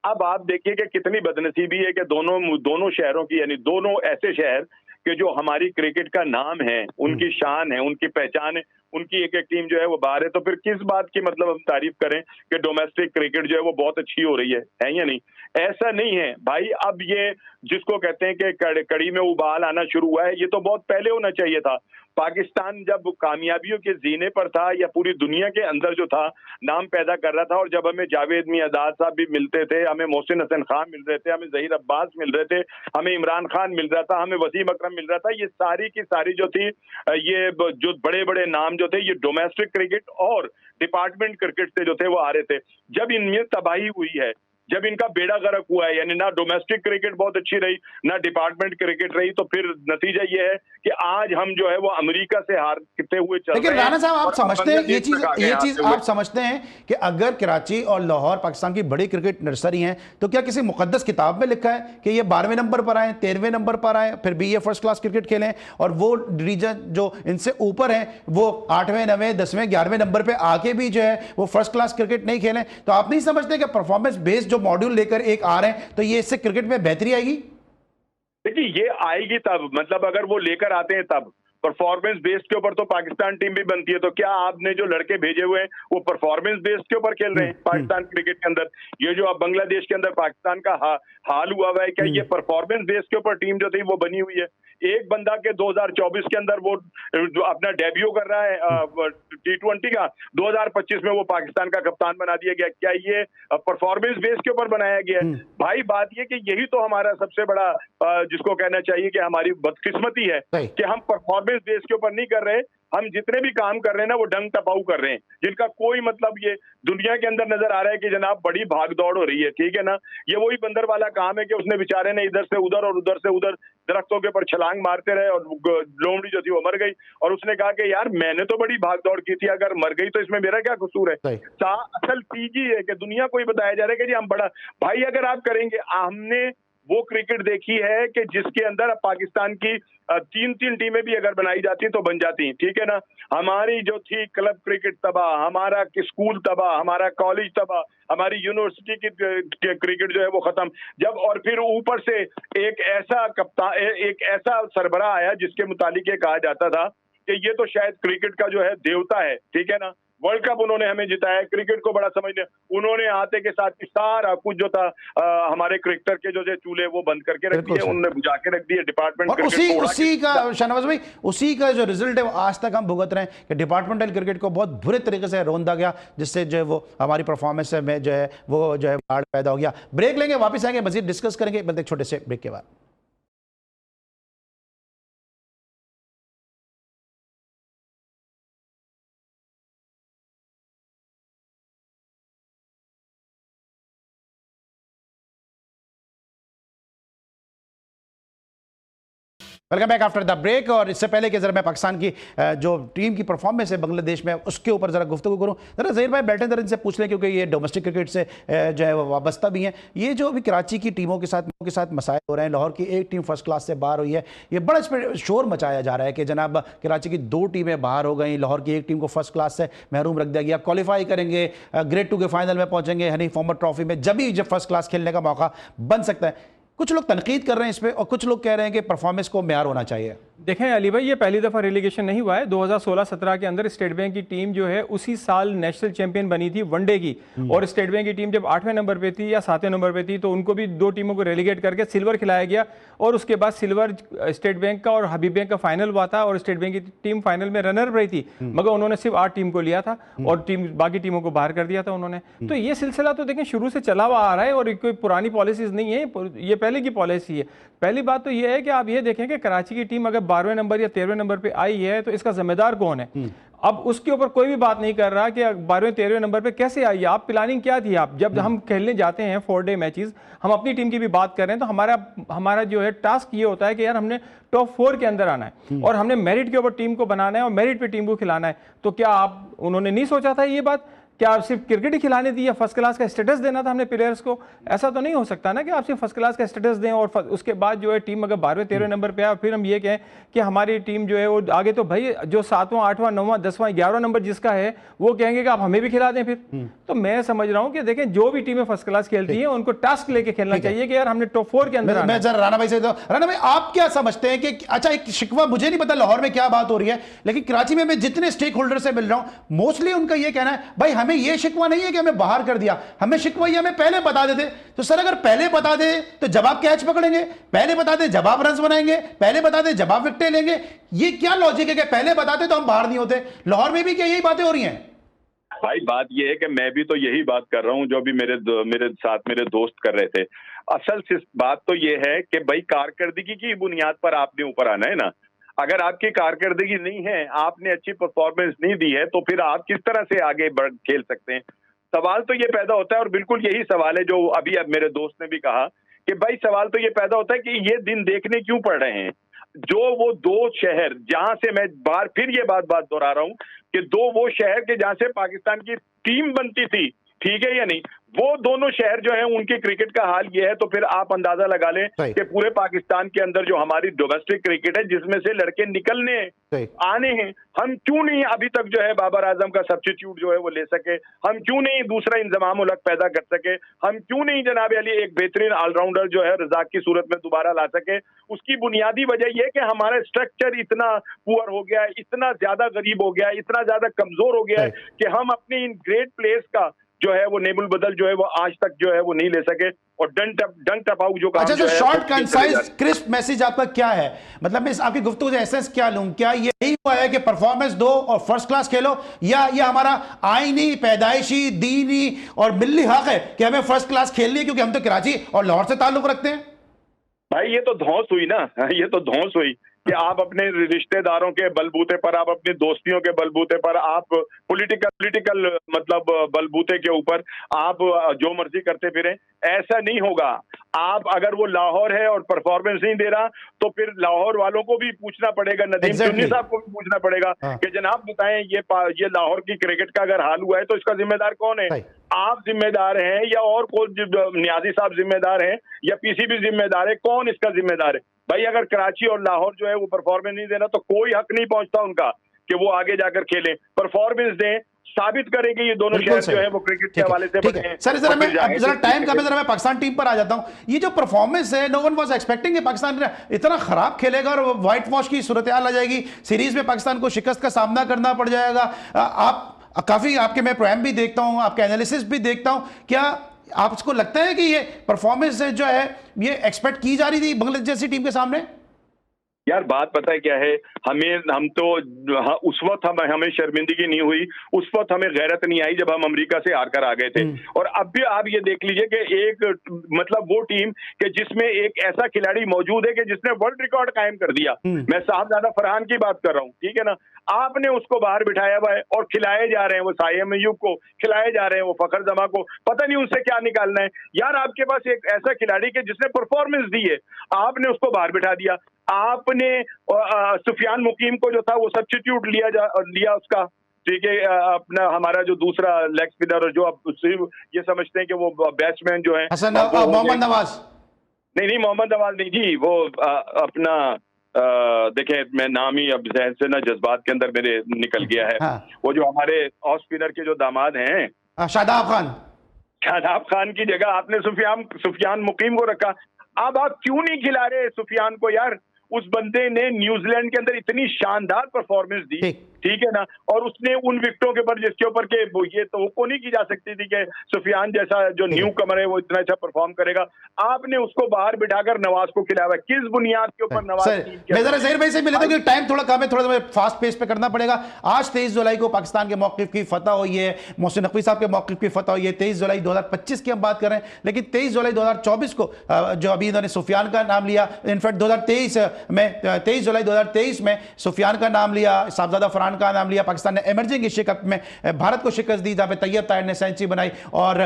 अब आप देखिए कि कितनी बदनसीबी है कि दोनों शहरों की, यानी दोनों ऐसे शहर कि जो हमारी क्रिकेट का नाम है, उनकी शान है, उनकी पहचान है, उनकी एक एक टीम जो है वो बाहर है, तो फिर किस बात की मतलब हम तारीफ करें कि डोमेस्टिक क्रिकेट जो है वो बहुत अच्छी हो रही है या नहीं? ऐसा नहीं है भाई। अब ये जिसको कहते हैं कि कड़ी में उबाल आना शुरू हुआ है, ये तो बहुत पहले होना चाहिए था। पाकिस्तान जब कामयाबियों के जीने पर था या पूरी दुनिया के अंदर जो था नाम पैदा कर रहा था, और जब हमें जावेद मियादाद साहब भी मिलते थे, हमें मोहसिन हसन खान मिल रहे थे, हमें जहीर अब्बास मिल रहे थे, हमें इमरान खान मिल रहा था, हमें वसीम अकरम मिल रहा था, ये सारी की सारी जो थी, ये जो बड़े बड़े नाम जो थे, ये डोमेस्टिक क्रिकेट और डिपार्टमेंट क्रिकेट से जो थे वो आ रहे थे। जब इनमें तबाही हुई है, जब इनका बेड़ा गर्क हुआ है, यानी ना डोमेस्टिक क्रिकेट बहुत अच्छी रही ना डिपार्टमेंट क्रिकेट रही, तो फिर नतीजा ये है कि आज हम जो है वो अमेरिका से हारते हुए चल रहे हैं। लेकिन राणा साहब, आप समझते हैं ये चीज आप समझते समझते हैं कि अगर कराची और लाहौर पाकिस्तान की बड़ी क्रिकेट नर्सरी हैं, तो क्या किसी मुकद्दस किताब में लिखा है कि ये 12वें नंबर पर आए, 13वें नंबर पर आए, फिर भी ये फर्स्ट क्लास क्रिकेट खेलें, और वो रीजन जो इनसे ऊपर है वो 8वें, 9वें, 10वें, 11वें नंबर पर आके भी जो है वो फर्स्ट क्लास क्रिकेट नहीं खेलें? तो आप नहीं समझते कि परफॉर्मेंस बेस्ड जो मॉड्यूल लेकर एक आ रहे हैं, तो ये इससे क्रिकेट में बेहतरी आएगी? देखिए, ये आएगी तब, मतलब अगर वो लेकर आते हैं तब। परफॉर्मेंस बेस्ड के ऊपर तो पाकिस्तान टीम भी बनती है, तो क्या आपने जो लड़के भेजे हुए हैं वो परफॉर्मेंस बेस्ड के ऊपर खेल रहे हैं पाकिस्तान क्रिकेट के अंदर? ये जो अब बांग्लादेश के अंदर पाकिस्तान का हाल हुआ है, क्या ये परफॉर्मेंस बेस्ड के ऊपर टीम जो थी वो बनी हुई है? एक बंदा के 2024 के अंदर वो जो अपना डेब्यू कर रहा है T20 का, 2025 में वो पाकिस्तान का कप्तान बना दिया गया। क्या ये परफॉर्मेंस बेस के ऊपर बनाया गया है? भाई बात ये कि यही तो हमारा सबसे बड़ा जिसको कहना चाहिए कि हमारी बदकिस्मती है कि हम परफॉर्मेंस बेस के ऊपर नहीं कर रहे। हम जितने भी काम कर रहे हैं ना वो डंग टपाऊ कर रहे हैं, जिनका कोई मतलब ये दुनिया के अंदर नजर आ रहा है कि जनाब बड़ी भाग दौड़ हो रही है, ठीक है ना? ये वही बंदर वाला काम है कि उसने बेचारे ने इधर से उधर और उधर से उधर दरख्तों के ऊपर छलांग मारते रहे और लोमड़ी जो थी वो मर गई, और उसने कहा कि यार मैंने तो बड़ी भाग दौड़ की थी, अगर मर गई तो इसमें मेरा क्या कसूर है? असल चीज ही है कि दुनिया को ही बताया जा रहा है कि जी हम बड़ा भाई अगर आप करेंगे। हमने वो क्रिकेट देखी है कि जिसके अंदर अब पाकिस्तान की 3-3 टीमें भी अगर बनाई जाती तो बन जाती, ठीक है ना? हमारी जो थी क्लब क्रिकेट तबाह, हमारा स्कूल तबाह, हमारा कॉलेज तबाह, हमारी यूनिवर्सिटी की क्रिकेट जो है वो खत्म। जब और फिर ऊपर से एक ऐसा कप्तान, एक ऐसा सरबराह आया जिसके मुतालिक ये कहा जाता था कि ये तो शायद क्रिकेट का जो है देवता है, ठीक है ना? वर्ल्ड कप उन्होंने हमें जिताया, क्रिकेट को बड़ा समझने उन्होंने आते के साथ सारा कुछ जो था हमारे क्रिकेटर के जो चूल्हे वो बंद करके रख दिए, उन्होंने बुझा के रख दिए डिपार्टमेंट। और उसी का शाहनवाज भाई, उसी का जो रिजल्ट है वो आज तक हम भुगत रहे हैं कि डिपार्टमेंटल क्रिकेट को बहुत बुरे तरीके से रौंदा गया, जिससे जो है वो हमारी परफॉर्मेंस में जो है वो जो है बाढ़ पैदा हो गया। ब्रेक लेंगे, वापस आएंगे, मजीद डिस्कस करेंगे बल्कि छोटे से ब्रेक के बाद। Welcome back after the break. और इससे पहले कि जरा मैं पाकिस्तान की जो टीम की परफॉर्मेंस है बांग्लादेश में उसके ऊपर जरा गुफ्तगू करूं, जरा ज़हीर भाई बैठे जरा इनसे पूछ लें, क्योंकि ये डोमेस्टिक क्रिकेट से जो है वो वाबस्ता भी हैं। ये जो अभी कराची की टीमों के साथ मसाइल हो रहे हैं, लाहौर की एक टीम फर्स्ट क्लास से बाहर हुई है, ये बड़ा इस पर शोर मचाया जा रहा है कि जनाब कराची की 2 टीमें बाहर हो गई, लाहौर की एक टीम को फर्स्ट क्लास से महरूम रख दिया गया। क्वालिफाई करेंगे, ग्रेड 2 के फाइनल में पहुंचेंगे हनी फॉर्मर ट्रॉफी में, जब फर्स्ट क्लास खेलने का मौका बन सकता है। कुछ लोग तनकीद कर रहे हैं इस पर और कुछ लोग कह रहे हैं कि परफॉर्मेंस को मेयार होना चाहिए। देखें अली भाई, ये पहली दफ़ा रेलीगेशन नहीं हुआ है। 2016-17 के अंदर स्टेट बैंक की टीम जो है उसी साल नेशनल चैंपियन बनी थी वनडे की, और स्टेट बैंक की टीम जब 8वें नंबर पे थी या 7वें नंबर पे थी तो उनको भी 2 टीमों को रेलीगेट करके सिल्वर खिलाया गया, और उसके बाद सिल्वर स्टेट बैंक का और हबीब बैंक का फाइनल हुआ था, और स्टेट बैंक की टीम फाइनल में रनर रही थी, मगर उन्होंने सिर्फ 8 टीम को लिया था और बाकी टीमों को बाहर कर दिया था उन्होंने। तो ये सिलसिला तो देखें शुरू से चला हुआ आ रहा है और कोई पुरानी पॉलिसीज नहीं है, ये पहले की पॉलिसी है। पहली बात तो यह है कि आप ये देखें कि कराची की टीम अगर 12वें नंबर या 13वें नंबर पे आई है तो इसका जिम्मेदार कौन है? अब उसके ऊपर कोई भी बात नहीं कर रहा कि 12वें 13वें नंबर पे कैसे आई, आप प्लानिंग क्या थी? आप जब हम खेलने जाते हैं 4 डे मैचेस, हम अपनी टीम की भी बात कर रहे हैं, तो हमारा जो है टास्क ये होता है कि यार हमने टॉप 4 के अंदर आना है और हमने मेरिट के ऊपर टीम को बनाना है और मेरिट पे टीम को खिलाना है। तो क्या उन्होंने नहीं सोचा था ये बात क्या आप सिर्फ क्रिकेट ही खिलाने दी या फर्स्ट क्लास का स्टेटस देना था हमने प्लेयर्स को? ऐसा तो नहीं हो सकता ना कि आप सिर्फ फर्स्ट क्लास का स्टेटस दें और उसके बाद जो है टीम अगर 12वें-13वें नंबर पे आए फिर हम ये कहें कि हमारी टीम जो है वो आगे, तो भाई जो 7वां 8वां 9वां 10वां 11वां नंबर जिसका है वो कहेंगे कि आप हमें भी खिला दें फिर। तो मैं समझ रहा हूँ कि देखें जो भी टीमें फर्स्ट क्लास खेलती हैं उनको टास्क लेके खेलना चाहिए कि यार हमने टॉप 4 के अंदर। मैं जरा राणा भाई से, राणा भाई आप क्या समझते हैं कि अच्छा एक शिकवा, मुझे नहीं पता लाहौर में क्या बात हो रही है, लेकिन कराची में मैं जितने स्टेक होल्डर से मिल रहा हूं मोस्टली उनका ये कहना है भाई हमें ये शिकवा नहीं है कि हमें बाहर कर दिया, हमें शिकवा ये हमें पहले बता देते। तो सर अगर पहले बता दे तो जब आप कैच पकड़ेंगे, पहले बता दे जब आप रन बनाएंगे, पहले बता दे जब आप विकेटें लेंगे, ये क्या लॉजिक है कि पहले बताते तो हम बाहर नहीं होते? लाहौर में भी क्या यही बातें हो रही हैं? भाई बात ये है कि मैं भी तो यही बात कर रहा हूँ जो भी मेरे साथ मेरे दोस्त कर रहे थे। असल बात तो ये है कि भाई कारकर्दगी की बुनियाद पर आपने ऊपर आना है ना। अगर आपकी कारकर्दगी नहीं है, आपने अच्छी परफॉर्मेंस नहीं दी है, तो फिर आप किस तरह से आगे खेल सकते हैं? सवाल तो ये पैदा होता है, और बिल्कुल यही सवाल है जो अभी अब मेरे दोस्त ने भी कहा कि भाई सवाल तो ये पैदा होता है कि ये दिन देखने क्यों पड़ रहे हैं। जो वो दो शहर जहां से, मैं बार फिर ये बात दोहरा रहा हूं कि वो शहर के जहां से पाकिस्तान की टीम बनती थी, ठीक है या नहीं, वो दोनों शहर जो हैं उनके क्रिकेट का हाल ये है, तो फिर आप अंदाजा लगा लें कि पूरे पाकिस्तान के अंदर जो हमारी डोमेस्टिक क्रिकेट है जिसमें से लड़के निकलने आने हैं, हम क्यों नहीं अभी तक जो है बाबर आजम का सब्स्टिट्यूट जो है वो ले सके? हम क्यों नहीं दूसरा इंजमाम उलग पैदा कर सके? हम क्यों नहीं जनाब अली एक बेहतरीन ऑलराउंडर जो है रजाक की सूरत में दोबारा ला सके? उसकी बुनियादी वजह यह कि हमारा स्ट्रक्चर इतना पुअर हो गया है, इतना ज्यादा गरीब हो गया है, इतना ज्यादा कमजोर हो गया है कि हम अपने इन ग्रेट प्लेयर्स का जो है वो नेबुल बदल जो है वो आज तक जो है वो नहीं ले सके। और डंक टपाऊ जो काम अच्छा, जो है, शॉर्ट कंसाइज क्रिस्प मैसेज आपका क्या है? मतलब मैं आपकी गुफ्तगू से एसेंस क्या लूं? क्या यही हुआ है कि परफॉर्मेंस दो और फर्स्ट क्लास खेलो, या ये हमारा आईनी पैदाइशी दीनी और मिल्ली हक है कि हमें फर्स्ट क्लास खेलनी है क्योंकि हम तो कराची और लाहौर से ताल्लुक रखते हैं? भाई ये तो धौंस हुई ना, ये तो धौंस हुई कि आप अपने रिश्तेदारों के बलबूते पर, आप अपनी दोस्तियों के बलबूते पर, आप पॉलिटिकल मतलब बलबूते के ऊपर आप जो मर्जी करते फिरें। ऐसा नहीं होगा। आप अगर वो लाहौर है और परफॉर्मेंस नहीं दे रहा तो फिर लाहौर वालों को भी पूछना पड़ेगा, नदीम चुन्नी साहब को भी पूछना पड़ेगा कि जनाब बताएं ये लाहौर की क्रिकेट का अगर हाल हुआ है तो इसका जिम्मेदार कौन है? आप जिम्मेदार हैं या और कोई नियाजी साहब जिम्मेदार हैं या पीसीबी जिम्मेदार है? कौन इसका जिम्मेदार है? भाई अगर कराची और लाहौर जो है वो परफॉर्मेंस नहीं देना तो कोई हक नहीं पहुंचता उनका कि वो आगे जाकर खेलें, परफॉर्मेंस दें, साबित करेंगे ये दोनों शहर जो है वो क्रिकेट के हवाले से बने हैं। सर जरा टाइम का मैं पाकिस्तान टीम पर आ जाता हूं। ये जो परफॉर्मेंस है, नो वन वाज एक्सपेक्टिंग कि पाकिस्तान इतना खराब खेलेगा और व्हाइट वॉश की सूरत हाल आ जाएगी, सीरीज में पाकिस्तान को शिकस्त का सामना करना पड़ जाएगा। आप काफी आपके मैं प्रोग्राम भी देखता हूं, आपके एनालिसिस भी देखता हूं, क्या आपको लगता है कि ये परफॉर्मेंस जो है ये एक्सपेक्ट की जा रही थी बांग्लादेश जैसी टीम के सामने? यार बात पता है क्या है, हम तो उस वक्त हमें शर्मिंदगी नहीं हुई, उस वक्त हमें गैरत नहीं आई जब हम अमेरिका से हार कर आ गए थे। और अब भी आप ये देख लीजिए कि एक मतलब वो टीम कि जिसमें एक ऐसा खिलाड़ी मौजूद है कि जिसने वर्ल्ड रिकॉर्ड कायम कर दिया। मैं साहबजादा फरहान की बात कर रहा हूँ, ठीक है ना। आपने उसको बाहर बिठाया हुआ है और खिलाए जा रहे हैं वो साइम अयूब को, खिलाए जा रहे हैं वो फखर जमा को, पता नहीं उनसे क्या निकालना है। यार आपके पास एक ऐसा खिलाड़ी के जिसने परफॉर्मेंस दी है, आपने उसको बाहर बिठा दिया। आपने सुफियान मुकीम को जो था वो सब्स्टिट्यूट लिया उसका, ठीक है, अपना हमारा जो दूसरा लेग स्पिनर जो आप ये समझते हैं कि वो बैट्समैन जो है मोहम्मद नवाज, नहीं मोहम्मद नवाज नहीं जी, वो अपना देखें मैं नाम ही अब जहन से ना जज्बात के अंदर मेरे निकल गया है। हाँ। वो जो हमारे ऑफ स्पिनर के जो दामाद हैं शादाब खान की जगह आपने सुफियान मुकीम को रखा। अब आप क्यों नहीं खिला रहे सुफियान को? यार उस बंदे ने न्यूजीलैंड के अंदर इतनी शानदार परफॉर्मेंस दी, ठीक है ना, और उसने उन विकेटों के ऊपर जिसके ऊपर के ये तो वो नहीं की जा सकती थी कि सुफियान जैसा जो न्यू कमर है वो इतना अच्छा परफॉर्म करेगा। आपने उसको बाहर बिठाकर नवाज को खिलाया, किस बुनियाद के ऊपर नवाज? मैं जरा ज़हीर भाई से मिले तो टाइम थोड़ा कम है, थोड़ा फास्ट पेस पे करना पड़ेगा। आज 23 जुलाई को पाकिस्तान के मौक़िफ़ की फतह हुई है, मोहसिन नकवी साहब के मौक़िफ़ की फतह हुई है। 23 जुलाई 2025 की हम बात कर रहे हैं, लेकिन 23 जुलाई 2024 को जो अभी इन्होंने सुफियान का नाम लिया, इनफैक्ट 2023 में 23 जुलाई 2023 में सुफियान का नाम लिया, साहबजादा फरहान का नाम लिया। पाकिस्तान ने इमर्जिंग एशिया कप में भारत को शिकस्त दी जहां पे तैयब ताहिर ने सेंचुरी बनाई और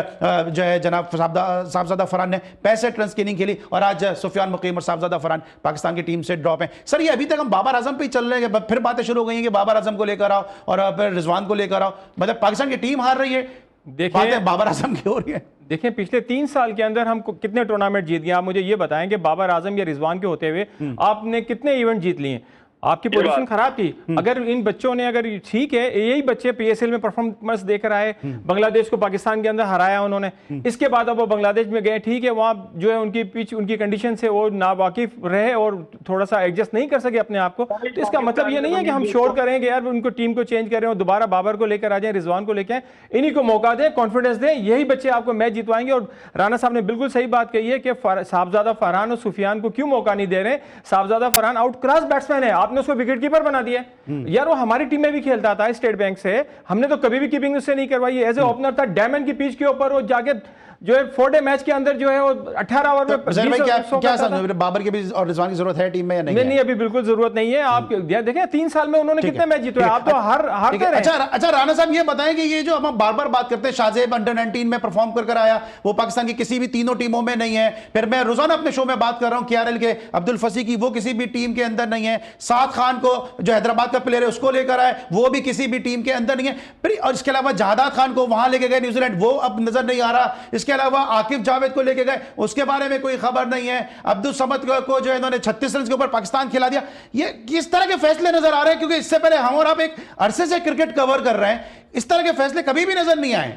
जो है जनाब साहबजादा फरहान ने 65 रन की इनिंग खेली। और आज सुफियान मुकीम और साहबजादा फरहान पाकिस्तान की टीम से ड्रॉप हैं। सर ये अभी तक हम बाबर आजम पे ही चल रहे हैं, फिर बातें शुरू हो गई हैं कि बाबर आजम को लेकर आओ और फिर रिजवान को लेकर आओ। मतलब पाकिस्तान की टीम हार रही है, देखिए बातें बाबर आजम की हो रही है। देखें पिछले 3 साल के अंदर हम कितने टूर्नामेंट जीत गए, आप मुझे ये बताएं कि बाबर आजम या रिजवान के होते हुए आपने कितने इवेंट जीत लिए। आपकी पोजीशन खराब थी। अगर इन बच्चों ने, अगर ठीक है यही बच्चे पीएसएल में परफॉर्मेंस देकर आए, बांग्लादेश को पाकिस्तान के अंदर हराया उन्होंने, इसके बाद अब वो बांग्लादेश में गए, ठीक है वहां जो है उनकी पिच, उनकी कंडीशन से वो नावाकिफ रहे और थोड़ा सा एडजस्ट नहीं कर सके अपने आप को। तो इसका मतलब ये नहीं है कि हम शोर करेंगे यार उनको टीम को चेंज करें और दोबारा बाबर को लेकर आ जाए, रिजवान को लेकर आए। इन्हीं को मौका दें, कॉन्फिडेंस दें, यही बच्चे आपको मैच जितवाएंगे। और राणा साहब ने बिल्कुल सही बात कही है कि साहबजादा फरहान और सुफियान को क्यों मौका नहीं दे रहे। साहबजादा फरहान आउट क्लास बैट्समैन है, आपने उसको विकेट कीपर बना दिया यार। वो हमारी टीम में भी खेलता था स्टेट बैंक से, हमने तो कभी भी कीपिंग उससे नहीं करवाई। एज ए ओपनर था, डायमंड की पिच के ऊपर वो जाके जो है 4 डे मैच के अंदर जो है वो 18 ओवर में क्या समझो बाबर के भी और रिजवान की जरूरत है टीम में या नहीं? नहीं अभी बिल्कुल जरूरत नहीं है। आप देखें 3 साल में उन्होंने कितने मैच जीते, आप तो हारते रहे। अच्छा राणा साहब ये बताएं कि ये जो हम बार बार बात करते हैं शाहजेब अंडर 19 में परफॉर्म कर आया, वो पाकिस्तान की किसी भी तीनों टीमों में नहीं है। फिर मैं रोजाना अपने शो में बात कर रहा हूं केआरएल के अब्दुल फसी की, वो किसी भी टीम के अंदर नहीं है। साद खान को जो हैदराबाद का प्लेयर है उसको लेकर आए, वो भी किसी भी टीम के अंदर नहीं है। और इसके अलावा जादाद खान को वहां लेके गए न्यूजीलैंड, वो अब नजर नहीं आ रहा। इसके अलावा आकिफ जावेद को लेके गए, उसके बारे में कोई खबर नहीं है। अब्दुल समद को जो है इन्होंने 36 रन के ऊपर पाकिस्तान खिला दिया। ये किस तरह के फैसले नजर आ रहे हैं? क्योंकि इससे पहले हम और आप एक अरसे से क्रिकेट कवर कर रहे हैं, इस तरह के फैसले कभी भी नजर नहीं आए।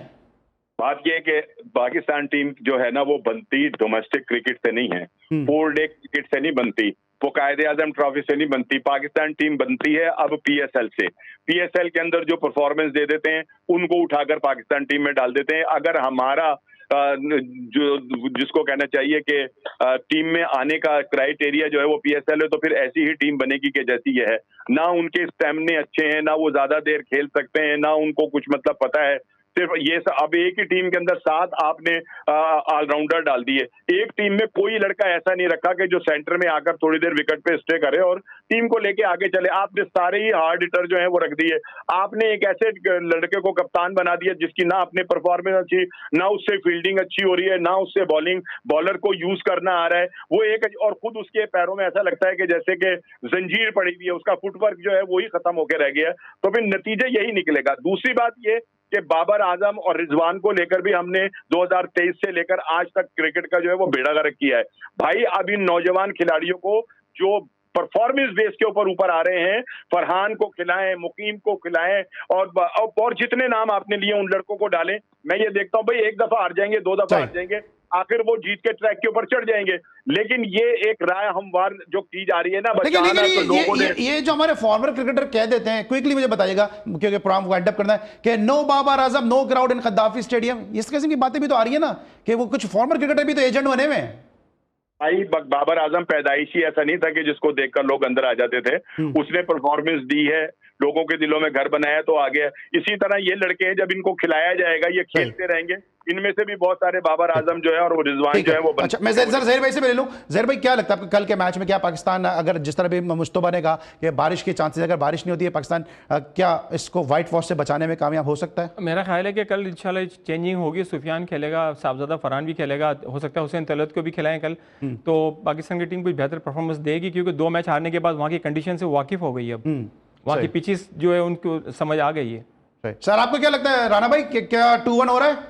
बात यह है कि पाकिस्तान टीम जो है ना वो बनती डोमेस्टिक क्रिकेट से नहीं है, 4 डे क्रिकेट से नहीं बनती, वो कायदे आजम ट्रॉफी से नहीं बनती। पाकिस्तान टीम बनती है अब पीएसएल से। पीएसएल के अंदर जो परफॉर्मेंस दे देते हैं उनको उठाकर पाकिस्तान टीम में डाल देते हैं। अगर हमारा जो जिसको कहना चाहिए कि टीम में आने का क्राइटेरिया जो है वो पीएसएल है, तो फिर ऐसी ही टीम बनेगी कि जैसी ये है। ना उनके स्टैमिने अच्छे हैं, ना वो ज्यादा देर खेल सकते हैं, ना उनको कुछ मतलब पता है। सिर्फ ये अब एक ही टीम के अंदर 7 आपने ऑलराउंडर डाल दिए। एक टीम में कोई लड़का ऐसा नहीं रखा कि जो सेंटर में आकर थोड़ी देर विकेट पे स्टे करे और टीम को लेके आगे चले। आपने सारे ही हार्ड हिटर जो है वो रख दिए। आपने एक ऐसे लड़के को कप्तान बना दिया जिसकी ना अपने परफॉर्मेंस अच्छी, ना उससे फील्डिंग अच्छी हो रही है, ना उससे बॉलर को यूज करना आ रहा है। वो एक और खुद उसके पैरों में ऐसा लगता है कि जैसे कि जंजीर पड़ी हुई है, उसका फुटवर्क जो है वही खत्म होकर रह गया। तो फिर नतीजा यही निकलेगा। दूसरी बात ये कि बाबर आजम और रिजवान को लेकर भी हमने 2023 से लेकर आज तक क्रिकेट का जो है वो बेड़ा गर्क किया है। भाई अब इन नौजवान खिलाड़ियों को जो परफॉर्मेंस बेस के ऊपर आ रहे हैं, फरहान को खिलाएं, मुकीम को खिलाएं और जितने नाम आपने लिए उन लड़कों को डालें। मैं ये देखता हूं भाई 1 दफा हार जाएंगे, 2 दफा हार जाएंगे, आखिर वो जीत के ट्रैक के ऊपर चढ़ जाएंगे। लेकिन ये एक राय हमवार जो की जा रही है ना, लेकिन ये जो हमारे फॉर्मर क्रिकेटर कह देते हैं, क्विकली मुझे बताइएगा क्योंकि प्रोग्राम को एडअप करना है, कि no Babar Azam, no crowd in Gaddafi stadium, इस किस्म की बातें भी तो आ रही है ना कि वो कुछ फॉर्मर क्रिकेटर भी तो एजेंट बने हुए हैं। भाई बाबर आजम पैदाइशी ऐसा नहीं था कि जिसको देखकर लोग अंदर आ जाते थे। उसने परफॉर्मेंस दी है, लोगों के दिलों में घर बनाया तो आ गया। इसी तरह ये लड़के हैं, जब इनको खिलाया जाएगा ये खेलते रहेंगे। इनमें से भी बहुत सारे बाबर आजम जो है और वो रिजवान जो है वो। अच्छा, मैं जहर भाई से ले लूं। जहर भाई क्या लगता है आपको कल के मैच में, क्या पाकिस्तान अगर जिस तरह भी मुश्तबा ने कहा कि बारिश के चांसेस, अगर बारिश नहीं होती है पाकिस्तान क्या इसको व्हाइट वॉश से बचाने में कामयाब हो सकता है? मेरा ख्याल है कि कल इंशाल्लाह चेंजिंग होगी, सुफियान खेलेगा, साहबजादा फरहान भी खेलेगा, हो सकता है हुसैन तलत को भी खिलाएं कल, तो पाकिस्तान की टीम कुछ बेहतर परफॉर्मेंस देगी, क्योंकि 2 मैच हारने के बाद वहाँ की कंडीशन से वाकिफ हो गई है। अब वहाँ की पिचेस जो है उनको समझ आ गई है। सर आपको क्या लगता है राणा भाई, क्या 2-1 हो रहा है?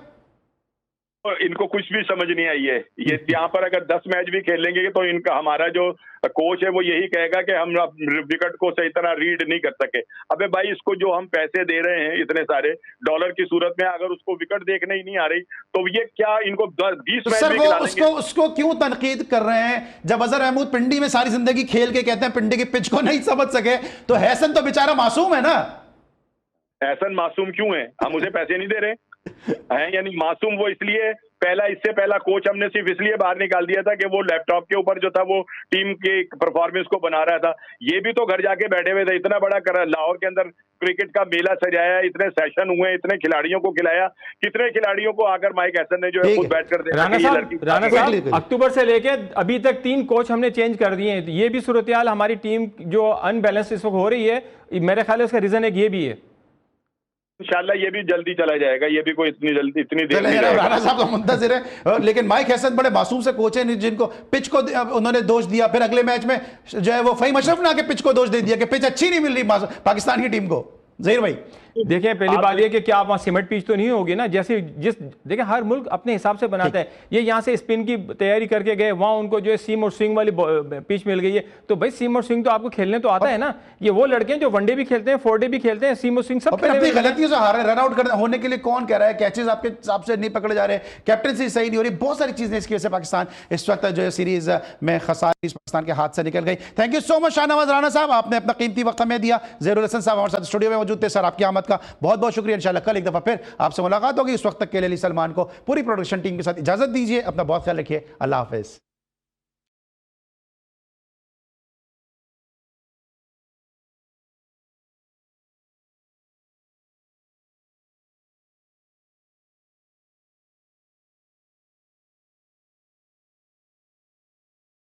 इनको कुछ भी समझ नहीं आई है। ये यहाँ पर अगर 10 मैच भी खेलेंगे तो इनका हमारा जो कोच है वो यही कहेगा कि हम विकेट को सही तरह रीड नहीं कर सके। अबे भाई इसको जो हम पैसे दे रहे हैं इतने सारे डॉलर की सूरत में, अगर उसको विकेट देखने ही नहीं आ रही तो ये क्या इनको 20 मैच सर वो उसको क्यों तनकीद कर रहे हैं? जब अजहर महमूद पिंडी में सारी जिंदगी खेल के कहते हैं पिंडी की पिच को नहीं समझ सके, तो हैसन तो बेचारा मासूम है ना। हैसन मासूम क्यों है? हम उसे पैसे नहीं दे रहे हैं, यानी मासूम वो इसलिए इससे पहला कोच हमने सिर्फ इसलिए बाहर निकाल दिया था कि वो लैपटॉप के ऊपर जो था वो टीम के परफॉर्मेंस को बना रहा था। ये भी तो घर जाके बैठे हुए थे। इतना बड़ा लाहौर के अंदर क्रिकेट का मेला सजाया, इतने सेशन हुए, इतने खिलाड़ियों को खिलाया, कितने खिलाड़ियों को आकर माइक हैसन ने जो है खुद बैठ कर राणा साहब अक्टूबर से लेके अभी तक 3 कोच हमने चेंज कर दिए हैं। ये भी सूरत हाल हमारी टीम जो अनबैलेंस इस वक्त हो रही है, मेरे ख्याल है उसका रीजन एक ये भी है। इंशाल्लाह ये भी जल्दी चला जाएगा, ये भी कोई इतनी देर नहीं रहेगा। राणा साहब तो मुंतज़िर है, लेकिन माइक हैसन बड़े मासूम से कोच हैं जिनको पिच को उन्होंने दोष दिया, फिर अगले मैच में जो है वो फहीम अशरफ ने आके पिच को दोष दे दिया कि पिच अच्छी नहीं मिल रही पाकिस्तान की टीम को। ज़हीर भाई देखिए पहली बात ये कि क्या आप वहाँ सीमेंट पिच तो नहीं होगी ना, जैसे जिस देखिए हर मुल्क अपने हिसाब से बनाता है। ये यहाँ से स्पिन की तैयारी करके गए, वहाँ उनको जो है सीम और स्विंग वाली पिच मिल गई है, तो भाई सीम और स्विंग तो आपको खेलने तो आता है ना। ये वो लड़के हैं जो वनडे भी खेलते हैं, फोरडे भी खेलते हैं, सीम और स्विंग सब अपनी गलतियों से हार रहे, रन आउट होने के लिए कौन कह रहा है, कैचेस आपके हिसाब से नहीं पकड़े जा रहे, कैप्टनसी सही नहीं हो रही, बहुत सारी चीजें इसकी वजह से पाकिस्तान इस वक्त जो है सीरीज में खसारी पाकिस्तान के हाथ से निकल गई। Thank you so much Shahnawaz Rana साहब, आपने अपना कीमती वक्त हमें दिया। ज़हीरुल हसन साहब हमारे साथ स्टूडियो में मौजूद थे। सर आपकी आमद का बहुत बहुत शुक्रिया। इंशाल्लाह कल एक दफा फिर आपसे मुलाकात होगी। उस वक्त तक के लिए अली सलमान को पूरी प्रोडक्शन टीम के साथ इजाजत दीजिए। अपना बहुत ख्याल रखिए। अल्लाह हाफिज।